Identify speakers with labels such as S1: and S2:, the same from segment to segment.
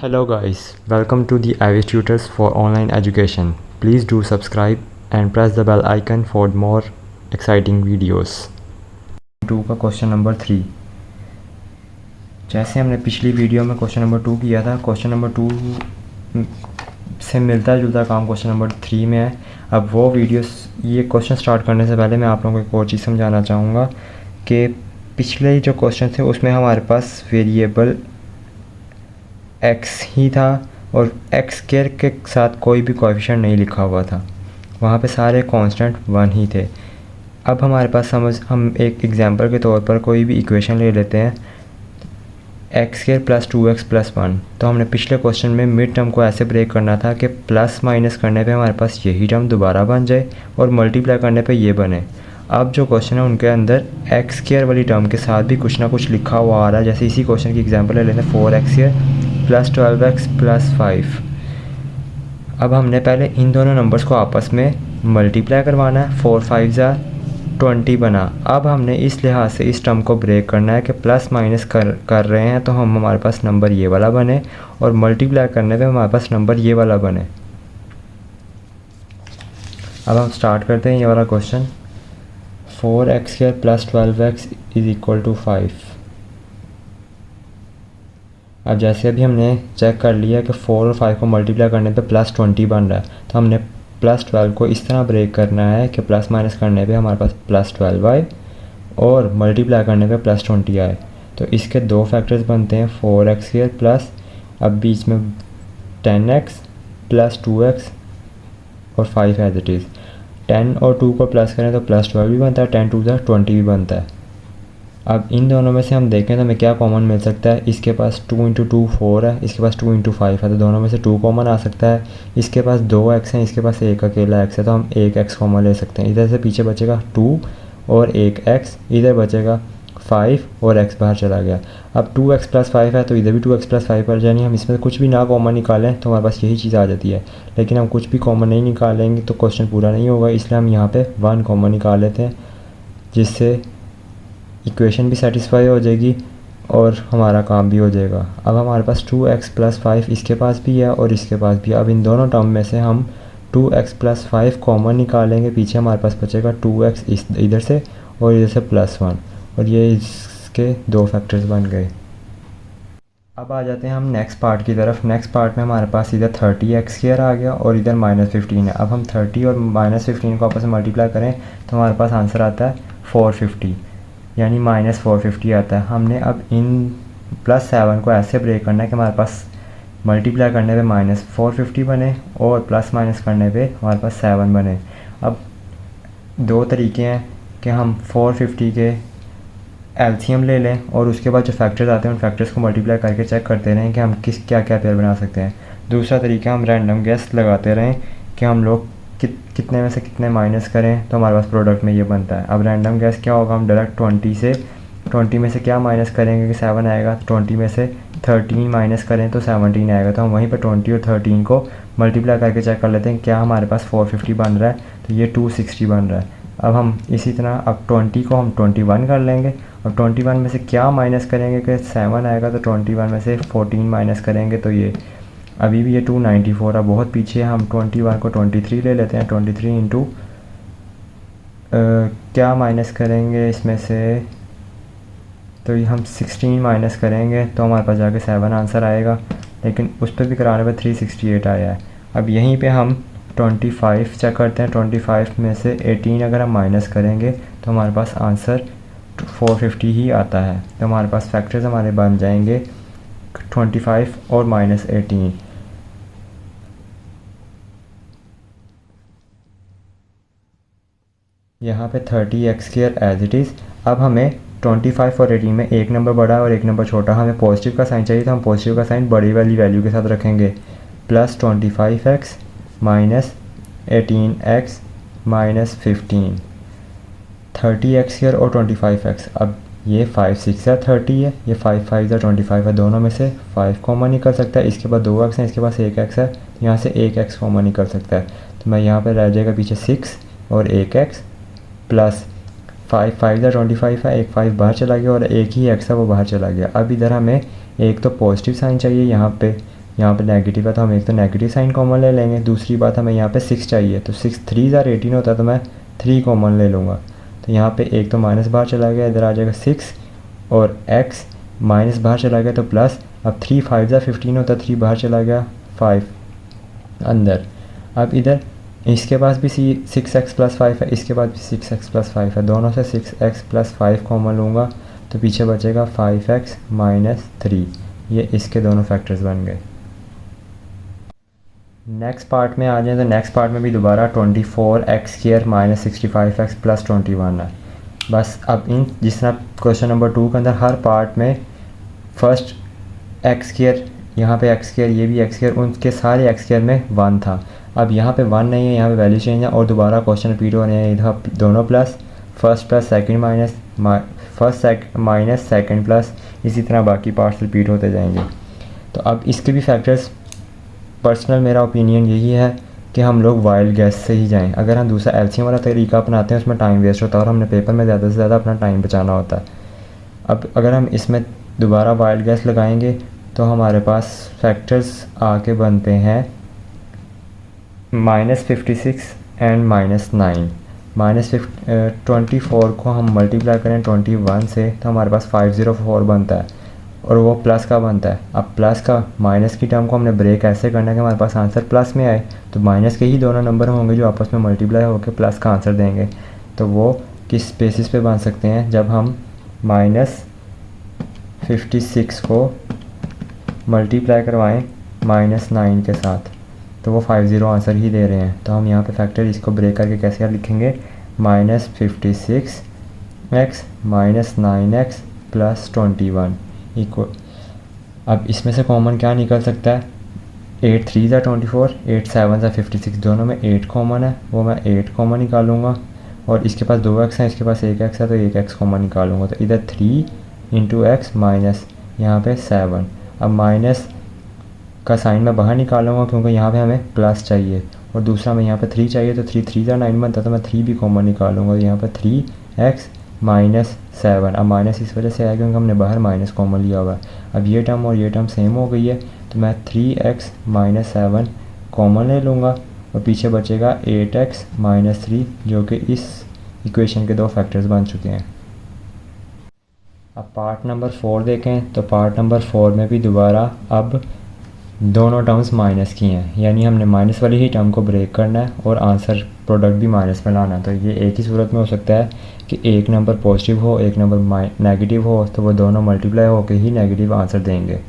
S1: Hello guys, welcome to the Ivy Tutors for Online Education. Please do subscribe and press the bell icon for more exciting videos. 2 का question number 3। जैसे हमने पिछली video में question number 2 किया था, question number 2 से मिलता जुलता काम क्वेश्चन नंबर 3 में है। अब वो वीडियोस, ये क्वेश्चन स्टार्ट करने से पहले मैं आप लोगों को एक और चीज़ समझाना चाहूँगा कि पिछले जो क्वेश्चन थे उसमें हमारे पास वेरिएबल x ही था और x स्क्वायर के साथ कोई भी कोएफिशिएंट नहीं लिखा हुआ था, वहाँ पे सारे कांस्टेंट 1 ही थे। अब हमारे पास हम एक एग्जांपल के तौर पर कोई भी इक्वेशन ले लेते हैं x square plus 2x plus 1। तो हमने पिछले क्वेश्चन में मिड टर्म को ऐसे ब्रेक करना था कि प्लस माइनस करने पे हमारे पास यही टर्म दोबारा बन जाए और मल्टीप्लाई करने पे ये बने। अब जो क्वेश्चन है उनके अंदर x स्क्वायर वाली टर्म के साथ भी कुछ ना कुछ लिखा हुआ आ रहा है। जैसे इसी क्वेश्चन की एग्जांपल ले लेते हैं 4x square plus 12x plus 5। अब हमने पहले इन दोनों नंबर्स को आपस में मल्टीप्लाई करवाना है। 4 5 20 बना। अब हमने इस लिहाज से इस टर्म को ब्रेक करना है कि प्लस माइनस कर रहे हैं तो हमारे पास नंबर ये वाला बने और मल्टीप्लाई करने पे हमारे पास नंबर ये वाला बने। अब हम स्टार्ट करते हैं ये वाला question. 4x square plus 12x is equal to 5। अब जैसे अभी हमने चेक कर लिया कि 4 और 5 को मल्टीप्लाई करने पे प्लस 20 बन रहा है, तो हमने प्लस 12 को इस तरह ब्रेक करना है कि प्लस माइनस करने पे हमारे पास प्लस 12 आए और मल्टीप्लाई करने पे प्लस 20 आए। तो इसके दो फैक्टर्स बनते हैं 4x स्क्वायर प्लस, अब बीच में 10x प्लस 2x और 5 एज इट इज़। 10 और 2 को प्लस करें तो प्लस 12 भी बनता है, 10 2 20 भी बनता है। अब इन दोनों में से हम देखें तो हमें क्या कॉमन मिल सकता है। इसके पास 2 × 2 4 है, इसके पास 2 × 5 है, तो दोनों में से 2 कॉमन आ सकता है। इसके पास 2x है, इसके पास एक अकेला x है, तो हम एक x कॉमन ले सकते हैं। इधर से पीछे बचेगा 2 और एक x, इधर बचेगा 5 और x बाहर चला गया। अब 2x प्लस 5 है तो इधर भी 2x प्लस 5 पर जानी, हम इसमें कुछ भी ना कॉमन निकालें तो हमारे पास यही चीज़ आ जाती है। लेकिन हम कुछ भी कॉमन नहीं निकालेंगे तो क्वेश्चन पूरा नहीं होगा, इसलिए हम यहाँ पर 1 कॉमन निकाल लेते हैं, जिससे इक्वेशन भी सेटिस्फाई हो जाएगी और हमारा काम भी हो जाएगा। अब हमारे पास 2x प्लस 5 इसके पास भी है और इसके पास भी है। अब इन दोनों टर्म में से हम 2x प्लस 5 कॉमन निकालेंगे, पीछे हमारे पास बचेगा 2x इधर से और इधर से प्लस 1, और ये इसके दो फैक्टर्स बन गए। अब आ जाते हैं हम नेक्स्ट पार्ट की तरफ। नेक्स्ट पार्ट में हमारे पास इधर 30x स्क्वायर आ गया और इधर -15 है। अब हम 30 और -15 को आपस में मल्टीप्लाई करें तो हमारे पास आंसर आता है 450, यानी -450 आता है। हमने अब इन +7 को ऐसे ब्रेक करना है कि हमारे पास मल्टीप्लाई करने पे -450 बने और प्लस माइनस करने पे हमारे पास 7 बने। अब दो तरीके हैं कि हम 450 के एलसीएम ले लें और उसके बाद जो फैक्टर्स आते हैं उन फैक्टर्स को मल्टीप्लाई करके चेक करते रहें कि हम क्या क्या पेयर बना सकते हैं। दूसरा तरीका, हम रैंडम गेस लगाते रहें कि हम लोग कितने में से कितने माइनस करें तो हमारे पास प्रोडक्ट में ये बनता है। अब रैंडम गैस क्या होगा, हम डायरेक्ट 20 में से क्या माइनस करेंगे कि 7 आएगा, तो 20 में से 13 माइनस करें तो 17 आएगा। तो हम वहीं पर 20 और 13 को मल्टीप्लाई करके चेक कर लेते हैं क्या हमारे पास 450 बन रहा है, तो ये 260 बन रहा है। अब हम इसी तरह अब 20 को हम 21 कर लेंगे और 21 में से क्या माइनस करेंगे कि 7 आएगा, तो 21 में से 14 माइनस करेंगे तो ये अभी भी ये 294 है, बहुत पीछे है। हम 21 को 23 ले लेते हैं, 23 इंटू क्या माइनस करेंगे इसमें से, तो ये हम 16 माइनस करेंगे तो हमारे पास जाके 7 आंसर आएगा, लेकिन उस पर भी कराने पर 368 आया है। अब यहीं पे हम 25 चेक करते हैं। 25 में से 18 अगर हम माइनस करेंगे तो हमारे पास आंसर 450 ही आता है। तो हमारे पास फैक्टर्स हमारे बन जाएंगे 25 और -18। यहाँ पे 30x square as it is. अब हमें 25 और 18 में एक नंबर बड़ा और एक नंबर छोटा, हमें पॉजिटिव का साइन चाहिए तो हम पॉजिटिव का साइन बड़ी वाली वैल्यू के साथ रखेंगे। Plus 25x minus 18x minus 15, 30x square और 25x। अब ये 5 6 या 30 है, ये 5 5 या 25 है, दोनों में से 5 कॉमन निकल सकता है। इसके बाद 2x है, इसके पास 1x है, यहाँ से 1x कॉमन निकल सकता है। तो मैं यहाँ पर रह जाएगा पीछे 6 और 1x प्लस 5 5 या 25 है, एक 5 बाहर चला गया और एक ही x है वो बाहर चला गया। अब इधर हमें एक तो पॉजिटिव साइन चाहिए यहाँ पे, यहाँ पे नेगेटिव है तो हम एक तो नेगेटिव साइन कॉमन ले लेंगे, दूसरी बात हमें यहाँ पे 6 चाहिए, तो 6 3 18 होता है तो मैं 3 कॉमन ले लूँगा। तो यहाँ पे एक तो माइनस बाहर चला गया, इधर आ जाएगा 6 और x माइनस बाहर चला गया तो प्लस। अब 3 5 15 होता है, 3 बाहर चला गया 5 अंदर। अब इधर इसके पास भी 6x + 5 है, इसके पास भी 6x + 5 है, दोनों से 6x + 5 कॉमन लूँगा तो पीछे बचेगा 5x - 3। ये इसके दोनों फैक्टर्स बन गए। नेक्स्ट पार्ट में आ जाए तो नेक्स्ट पार्ट में भी दोबारा 24x² - 65x + 21 है। बस अब इन जिस तरह क्वेश्चन नंबर 2 के अंदर हर पार्ट में फर्स्ट x², यहाँ पे x², ये भी x², उनके सारे x² में 1 था। अब यहाँ पे 1 नहीं है, यहाँ पे वैल्यू चेंज है और दोबारा क्वेश्चन रिपीट हो रहे हैं। इधर दोनों plus, first plus second minus, first minus second plus, इसी तरह बाकी पार्ट्स रिपीट होते जाएंगे। तो अब इसके भी फैक्टर्स, पर्सनल मेरा ओपिनियन यही है कि हम लोग वाइल्ड गैस से ही जाएं। अगर हम दूसरा एलसीएम वाला तरीका अपनाते हैं उसमें टाइम वेस्ट होता है और हमने पेपर में ज़्यादा से ज़्यादा अपना टाइम बचाना होता है। अब अगर हम इसमें दोबारा वाइल्ड गैस लगाएंगे तो हमारे पास फैक्टर्स आके बनते हैं -56 एंड -9। -24 को हम मल्टीप्लाई करें 21 से तो हमारे पास 504 बनता है और वो प्लस का बनता है। अब प्लस का माइनस की टर्म को हमने ब्रेक ऐसे करना है कि हमारे पास आंसर प्लस में आए, तो माइनस के ही दोनों नंबर होंगे जो आपस में मल्टीप्लाई होकर प्लस का आंसर देंगे। तो वो किस बेसिस पे बन सकते हैं, जब हम -56 को मल्टीप्लाई करवाएं -9 के साथ तो वो 50 आंसर ही दे रहे हैं। तो हम यहाँ पे फैक्टर इसको ब्रेक करके कैसे लिखेंगे, -56x - 9x + 21 इक्वल। अब इसमें से कॉमन क्या निकल सकता है, 8 3 = 24, 8 7 = 56, दोनों में 8 कॉमन है, वो मैं 8 कॉमन निकालूंगा और इसके पास 2x है, इसके पास 1x है तो 1x कॉमन निकालूंगा। तो इधर 3 × x माइनस यहाँ पे 7। अब माइनस का साइन मैं बाहर निकालूंगा क्योंकि यहाँ पे हमें प्लस चाहिए और दूसरा में यहाँ पे 3 चाहिए, तो 3 3 × 9 बनता तो मैं 3 भी कॉमन निकालूंगा। यहाँ पे 3x - 7। अब माइनस इस वजह से आया क्योंकि हमने बाहर माइनस कॉमन लिया हुआ है। अब ये टर्म और ये टर्म सेम हो गई है तो मैं 3x - 7 कॉमन ले लूँगा और पीछे बचेगा 8x - 3 जो कि इस इक्वेशन के दो फैक्टर्स बन चुके हैं। अब पार्ट नंबर 4 देखें तो पार्ट नंबर 4 में भी दोबारा अब दोनों टर्म्स माइनस की हैं, यानी हमने माइनस वाली ही टर्म को ब्रेक करना है और आंसर प्रोडक्ट भी माइनस में लाना है। तो ये एक ही सूरत में हो सकता है कि एक नंबर पॉजिटिव हो एक नंबर नेगेटिव हो, तो वो दोनों मल्टीप्लाई होकर ही नेगेटिव आंसर देंगे।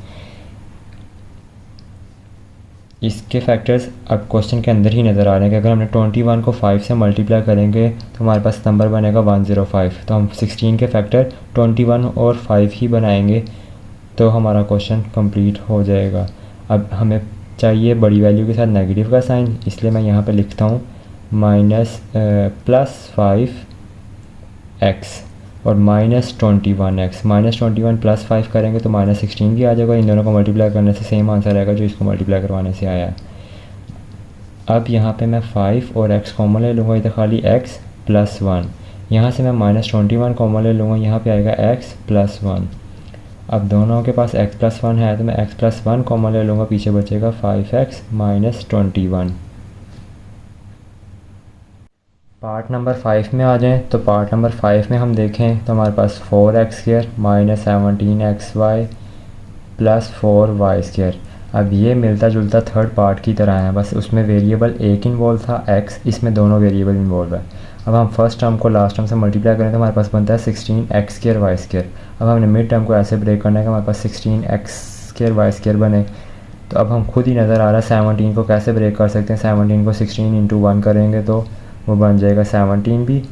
S1: इसके फैक्टर्स अब क्वेश्चन के अंदर ही नज़र आ रहे हैं कि अगर हमने 21 को 5 से मल्टीप्लाई करेंगे तो हमारे पास नंबर बनेगा 105। तो हम 16 के फैक्टर 21 और 5 ही बनाएंगे तो हमारा क्वेश्चन कंप्लीट हो जाएगा। अब हमें चाहिए बड़ी वैल्यू के साथ नेगेटिव का साइन, इसलिए मैं यहाँ पे लिखता हूँ +5x और -21x। -21 + 5 करेंगे तो -16 भी आ जाएगा। इन दोनों को मल्टीप्लाई करने से सेम आंसर आएगा जो इसको मल्टीप्लाई करवाने से आया है। अब यहाँ पे मैं 5 और x कॉमन ले लूँगा, इधर खाली x + 1। यहाँ से मैं -21 कॉमन ले लूँगा, यहाँ पे आएगा x + 1। अब दोनों के पास x + 1 है तो मैं x + 1 कॉमन ले लूँगा, पीछे बचेगा 5x - 21। पार्ट नंबर 5 में आ जाएं तो पार्ट नंबर 5 में हम देखें तो हमारे पास 4x² - 17xy + 4y²। अब ये मिलता जुलता थर्ड पार्ट की तरह है, बस उसमें वेरिएबल एक इन्वॉल्व था x, इसमें दोनों वेरिएबल इन्वॉल्व है। अब हम फर्स्ट टर्म को लास्ट टर्म से मल्टीप्लाई करें तो हमारे पास बनता है 16x² y²। अब हमने मिड टर्म को ऐसे ब्रेक करना है कि हमारे पास 16x² y² बने। तो अब हम खुद ही नज़र आ रहा है 17 को कैसे ब्रेक कर सकते हैं। 17 को 16 × 1 करेंगे तो वो बन जाएगा 17 भी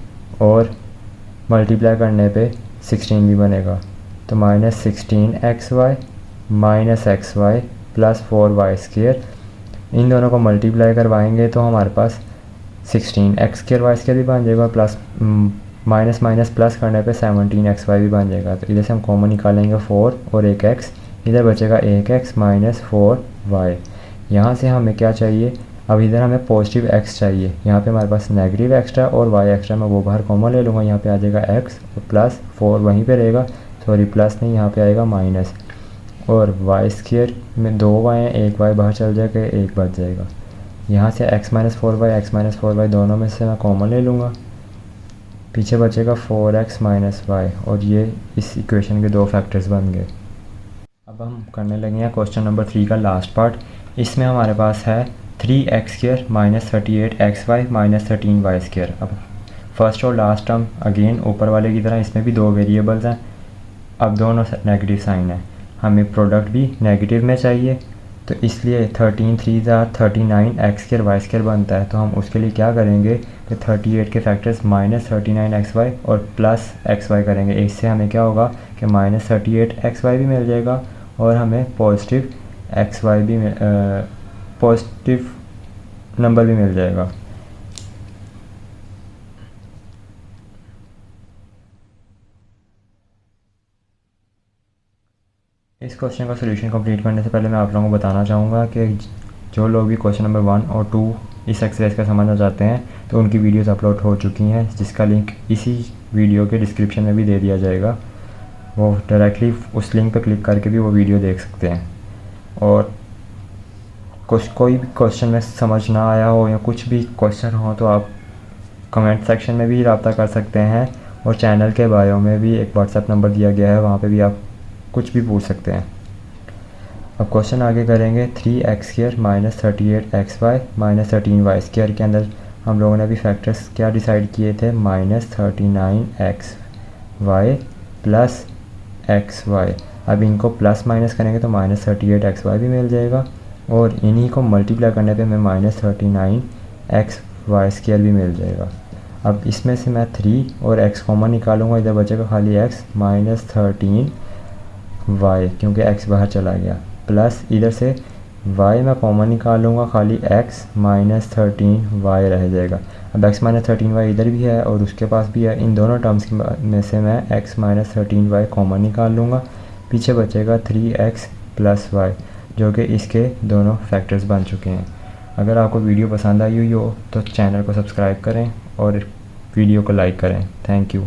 S1: और मल्टीप्लाई करने पे 16 भी बनेगा। तो -16xy - xy + 4y², इन दोनों को मल्टीप्लाई करवाएंगे तो हमारे पास 16x² y² भी बन जाएगा, प्लस माइनस माइनस प्लस करने पे 17xy भी बन जाएगा। तो इधर से हम कॉमन निकालेंगे 4 और एक x, इधर बचेगा 1x - 4y। यहाँ से हमें क्या चाहिए, अब इधर हमें पॉजिटिव x चाहिए, यहाँ पे हमारे पास नेगेटिव एक्स्ट्रा और y एक्स्ट्रा, मैं वो बाहर कॉमन ले लूँगा, यहाँ पे आ जाएगा x और +4 वहीं पे रहेगा, सॉरी प्लस नहीं, यहाँ पे आएगा माइनस। और वाई स्क्वायर में 2 वाई हैं, 1 वाई बाहर चल जाएगा, 1 बच जाएगा। यहाँ से x minus 4y x minus 4y दोनों में से मैं कॉमन ले लूँगा, पीछे बचेगा 4x माइनस वाई, और ये इस इक्वेशन के 2 फैक्टर्स बन गए। अब हम करने लगे हैं क्वेश्चन नंबर 3 का लास्ट पार्ट। इसमें हमारे पास है 3x square minus 38xy minus 13y square. अब फर्स्ट और लास्ट टर्म अगेन ऊपर वाले की तरह इसमें भी 2 वेरिएबल्स हैं, अब दोनों नेगेटिव साइन है, हमें प्रोडक्ट भी नेगेटिव में चाहिए, तो इसलिए 13 3 39 x स्क्वायर वाई स्क्वायर बनता है। तो हम उसके लिए क्या करेंगे कि 38 के फैक्टर्स माइनस 39xy और प्लस xy करेंगे। इससे हमें क्या होगा कि माइनस 38xy भी मिल जाएगा और हमें पॉजिटिव xy भी पॉजिटिव नंबर भी मिल जाएगा। इस क्वेश्चन का सोल्यूशन कंप्लीट करने से पहले मैं आप लोगों को बताना चाहूँगा कि जो लोग भी क्वेश्चन नंबर 1 और 2 इस एक्सरसाइज का समझना चाहते हैं तो उनकी वीडियोस अपलोड हो चुकी हैं, जिसका लिंक इसी वीडियो के डिस्क्रिप्शन में भी दे दिया जाएगा। वो डायरेक्टली उस लिंक पर क्लिक करके भी वो वीडियो देख सकते हैं। और कोई भी क्वेश्चन में समझ ना आया हो या कुछ भी क्वेश्चन हो तो आप कमेंट सेक्शन में भी रब्ता कर सकते हैं, और चैनल के बायो में भी एक व्हाट्सएप नंबर दिया गया है, वहाँ पे भी आप कुछ भी पूछ सकते हैं। अब क्वेश्चन आगे करेंगे। 3x square minus 38xy minus 13y square के अंदर हम लोगों ने अभी फैक्टर्स क्या डिसाइड किए थे, माइनस 39xy प्लस xy। अब इनको प्लस माइनस करेंगे तो माइनस 38xy भी मिल जाएगा, और इन्हीं को मल्टीप्लाई करने पे हमें माइनस 39xy स्क्वायर भी मिल जाएगा। अब इसमें से मैं 3 और x कॉमन निकालूंगा, इधर बचेगा खाली x माइनस 13y क्योंकि x बाहर चला गया, प्लस इधर से y मैं कॉमन निकालूंगा, खाली x माइनस 13y रह जाएगा। अब x माइनस 13y इधर भी है और उसके पास भी है, इन दोनों टर्म्स में से मैं x माइनस 13y कॉमन निकाल लूँगा, पीछे बचेगा 3x प्लस y जो कि इसके दोनों फैक्टर्स बन चुके हैं। अगर आपको वीडियो पसंद आई हुई हो तो चैनल को सब्सक्राइब करें और वीडियो को लाइक करें। Thank you.